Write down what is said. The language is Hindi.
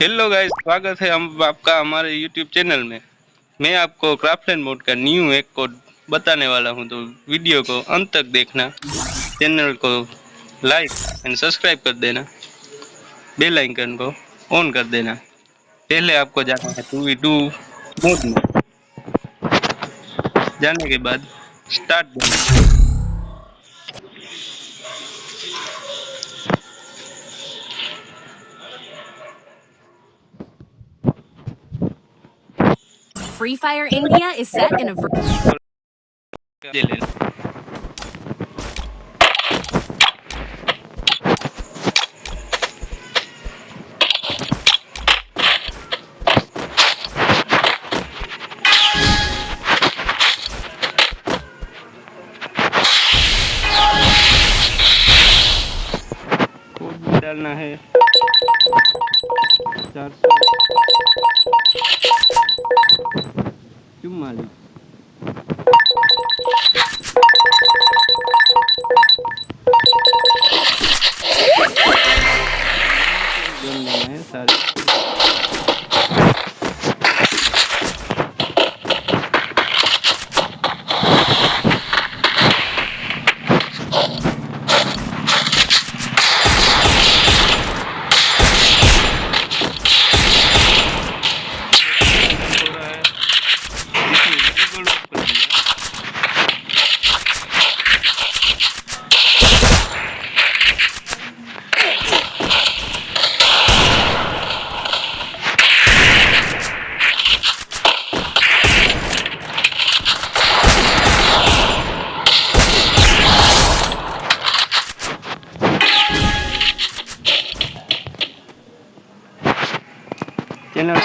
हेलो गाइस, स्वागत है हम आपका हमारे यूट्यूब चैनल में। मैं आपको क्राफ्ट एंड मोड का न्यू एक कोड बताने वाला हूं, तो वीडियो को अंत तक देखना। चैनल को लाइक एंड सब्सक्राइब कर देना, बेल आइकन को ऑन कर देना। पहले आपको जाना है 2v2 मोड में। जाने के बाद स्टार्ट देना। Free Fire India is set in a ले लेना। कोड भी डालना है 444। डालना है सारे। चैनल